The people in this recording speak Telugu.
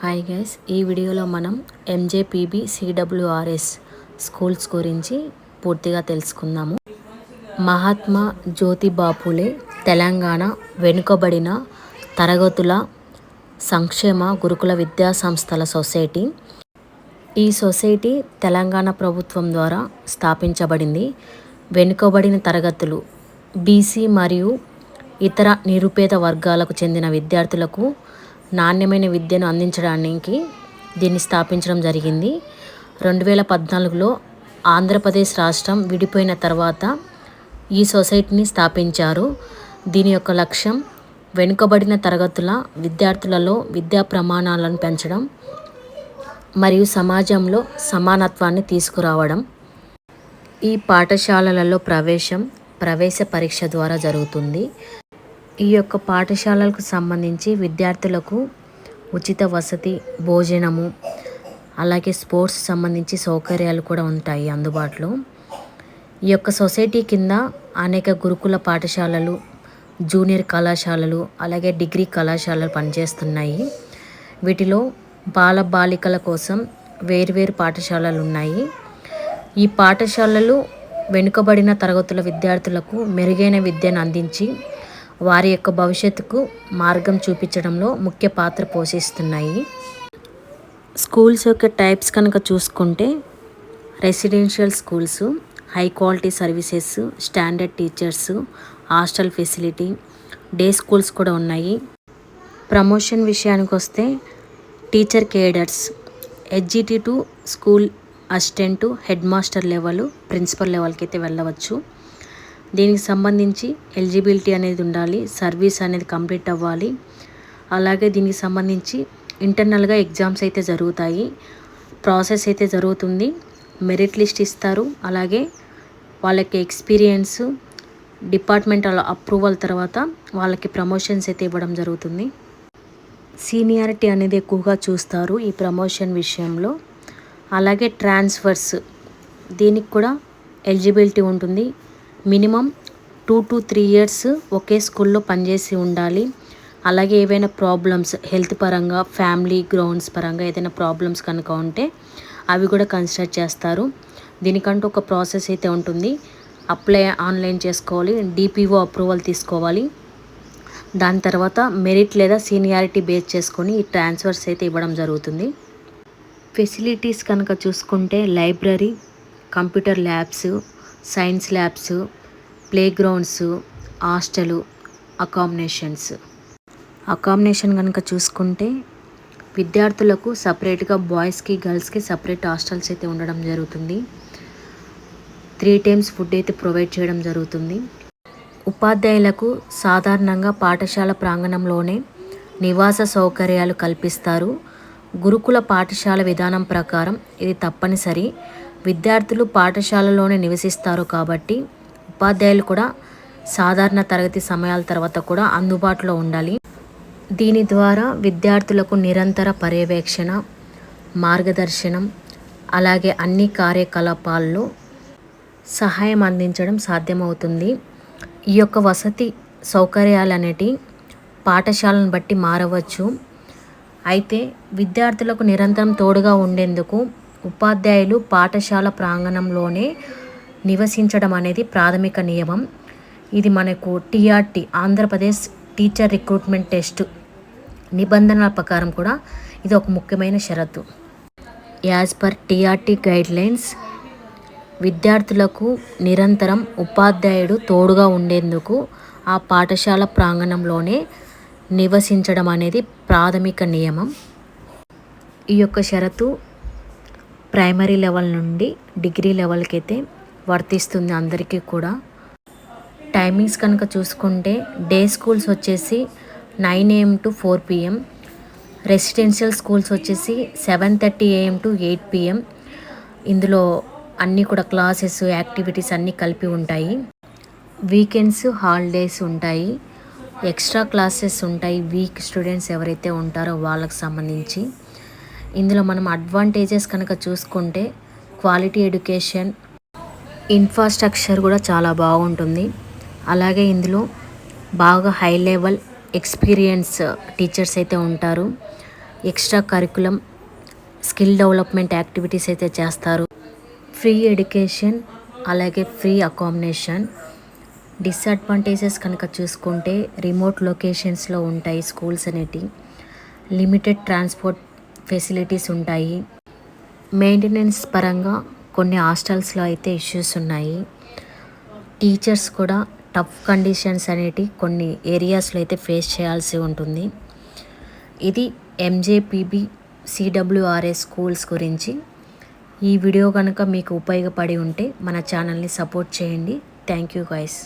హాయ్ గైస్, ఈ వీడియోలో మనం ఎంజేపీబీ సిడబ్ల్యూఆర్ఎస్ స్కూల్స్ గురించి పూర్తిగా తెలుసుకుందాము. మహాత్మా జ్యోతిబా ఫులే తెలంగాణ వెనుకబడిన తరగతుల సంక్షేమ గురుకుల విద్యా సంస్థల సొసైటీ. ఈ సొసైటీ తెలంగాణ ప్రభుత్వం ద్వారా స్థాపించబడింది. వెనుకబడిన తరగతులు, బీసీ మరియు ఇతర నిరుపేద వర్గాలకు చెందిన విద్యార్థులకు నాణ్యమైన విద్యను అందించడానికి దీన్ని స్థాపించడం జరిగింది. 2014లో ఆంధ్రప్రదేశ్ రాష్ట్రం విడిపోయిన తర్వాత ఈ సొసైటీని స్థాపించారు. దీని యొక్క లక్ష్యం వెనుకబడిన తరగతుల విద్యార్థులలో విద్యా ప్రమాణాలను పెంచడం మరియు సమాజంలో సమానత్వాన్ని తీసుకురావడం. ఈ పాఠశాలలలో ప్రవేశ పరీక్ష ద్వారా జరుగుతుంది. ఈ యొక్క పాఠశాలలకు సంబంధించి విద్యార్థులకు ఉచిత వసతి, భోజనము, అలాగే స్పోర్ట్స్ సంబంధించి సౌకర్యాలు కూడా ఉంటాయి అందుబాటులో. ఈ యొక్క సొసైటీ కింద అనేక గురుకుల పాఠశాలలు, జూనియర్ కళాశాలలు, అలాగే డిగ్రీ కళాశాలలు పనిచేస్తున్నాయి. వీటిలో బాలికల కోసం వేర్వేరు పాఠశాలలు ఉన్నాయి. ఈ పాఠశాలలు వెనుకబడిన తరగతుల విద్యార్థులకు మెరుగైన విద్యను అందించి వారి యొక్క భవిష్యత్తుకు మార్గం చూపించడంలో ముఖ్య పాత్ర పోషిస్తున్నాయి. స్కూల్స్ యొక్క టైప్స్ కనుక చూసుకుంటే residential schools, high quality services, standard teachers, hostel facility, day schools కూడా ఉన్నాయి. ప్రమోషన్ విషయానికి వస్తే teacher cadres, HGT to school assistant, head master level, principal లెవెల్కి అయితే వెళ్ళవచ్చు. దీనికి సంబంధించి ఎలిజిబిలిటీ అనేది ఉండాలి, సర్వీస్ అనేది కంప్లీట్ అవ్వాలి. అలాగే దీనికి సంబంధించి ఇంటర్నల్గా ఎగ్జామ్స్ అయితే జరుగుతాయి, ప్రాసెస్ అయితే జరుగుతుంది, మెరిట్ లిస్ట్ ఇస్తారు. అలాగే వాళ్ళకి ఎక్స్పీరియన్స్, డిపార్ట్మెంటల్ అప్రూవల్ తర్వాత వాళ్ళకి ప్రమోషన్స్ అయితే ఇవ్వడం జరుగుతుంది. సీనియారిటీ అనేది ఎక్కువగా చూస్తారు ఈ ప్రమోషన్ విషయంలో. అలాగే ట్రాన్స్ఫర్స్, దీనికి కూడా ఎలిజిబిలిటీ ఉంటుంది. మినిమం 2 to 3 years ఒకే స్కూల్లో పనిచేసి ఉండాలి. అలాగే ఏవైనా ప్రాబ్లమ్స్, హెల్త్ పరంగా, ఫ్యామిలీ గ్రౌండ్స్ పరంగా ఏదైనా ప్రాబ్లమ్స్ కనుక ఉంటే అవి కూడా కన్సిడర్ చేస్తారు. దీనికంటూ ఒక ప్రాసెస్ అయితే ఉంటుంది. అప్లై ఆన్లైన్ చేసుకోవాలి, డిపిఓ అప్రూవల్ తీసుకోవాలి. దాని తర్వాత మెరిట్ లేదా సీనియారిటీ బేస్ చేసుకొని ఈ ట్రాన్స్ఫర్స్ అయితే ఇవ్వడం జరుగుతుంది. ఫెసిలిటీస్ కనుక చూసుకుంటే library, computer labs, science labs, play grounds, hostel, accommodation కనుక చూసుకుంటే విద్యార్థులకు సపరేట్గా బాయ్స్కి, గర్ల్స్కి సపరేట్ హాస్టల్స్ అయితే ఉండడం జరుగుతుంది. 3 times ఫుడ్ అయితే ప్రొవైడ్ చేయడం జరుగుతుంది. ఉపాధ్యాయులకు సాధారణంగా పాఠశాల ప్రాంగణంలోనే నివాస సౌకర్యాలు కల్పిస్తారు. గురుకుల పాఠశాల విధానం ప్రకారం ఇది తప్పనిసరి. విద్యార్థులు పాఠశాలలోనే నివసిస్తారు కాబట్టి ఉపాధ్యాయులు కూడా సాధారణ తరగతి సమయాల తర్వాత కూడా అందుబాటులో ఉండాలి. దీని ద్వారా విద్యార్థులకు నిరంతర పర్యవేక్షణ, మార్గదర్శనం, అలాగే అన్ని కార్యకలాపాల్లో సహాయం అందించడం సాధ్యమవుతుంది. ఈ యొక్క వసతి సౌకర్యాలు అనేటివి పాఠశాలను బట్టి మారవచ్చు. అయితే విద్యార్థులకు నిరంతరం తోడుగా ఉండేందుకు ఉపాధ్యాయులు పాఠశాల ప్రాంగణంలోనే నివసించడం అనేది ప్రాథమిక నియమం. ఇది మనకు TRT, Andhra Pradesh teacher recruitment test నిబంధనల ప్రకారం కూడా ఇది ఒక ముఖ్యమైన షరతు. యాజ్ పర్ టీఆర్టీ గైడ్లైన్స్, విద్యార్థులకు నిరంతరం ఉపాధ్యాయుడు తోడుగా ఉండేందుకు ఆ పాఠశాల ప్రాంగణంలోనే నివసించడం అనేది ప్రాథమిక నియమం. ఈ యొక్క షరతు ప్రైమరీ లెవెల్ నుండి డిగ్రీ లెవెల్కి అయితే వర్తిస్తుంది అందరికీ కూడా. టైమింగ్స్ కనుక చూసుకుంటే డే స్కూల్స్ వచ్చేసి 9 AM to 4 PM, residential schools వచ్చేసి 7:30 AM to 8 PM. ఇందులో అన్నీ కూడా క్లాసెస్, యాక్టివిటీస్ అన్నీ కలిపి ఉంటాయి. వీకెండ్స్, హాలిడేస్ ఉంటాయి, ఎక్స్ట్రా క్లాసెస్ ఉంటాయి వీక్ స్టూడెంట్స్ ఎవరైతే ఉంటారో వాళ్ళకి సంబంధించి. ఇందులో మనం అడ్వాంటేజెస్ కనుక చూసుకుంటే క్వాలిటీ ఎడ్యుకేషన్, ఇన్ఫ్రాస్ట్రక్చర్ కూడా చాలా బాగుంటుంది. అలాగే ఇందులో బాగా హై లెవెల్ ఎక్స్పీరియన్స్ టీచర్స్ అయితే ఉంటారు. Extra curriculum skill development activities అయితే చేస్తారు. ఫ్రీ ఎడ్యుకేషన్ అలాగే ఫ్రీ అకామిడేషన్. డిసడ్వాంటేజెస్ కనుక చూసుకుంటే రిమోట్ లొకేషన్స్లో ఉంటాయి స్కూల్స్ అనేటివి. లిమిటెడ్ ట్రాన్స్పోర్ట్ ఫెసిలిటీస్ ఉంటాయి. మెయింటెనెన్స్ పరంగా కొన్ని హాస్టల్స్లో అయితే ఇష్యూస్ ఉన్నాయి. టీచర్స్ కూడా టఫ్ కండిషన్స్ అనేటివి కొన్ని ఏరియాస్లో అయితే ఫేస్ చేయాల్సి ఉంటుంది. ఇది ఎంజేపీబీ సిడబ్ల్యూఆర్ఎస్ స్కూల్స్ గురించి. ఈ వీడియో కనుక మీకు ఉపయోగపడి ఉంటే మన ఛానల్ని సపోర్ట్ చేయండి. Thank you guys.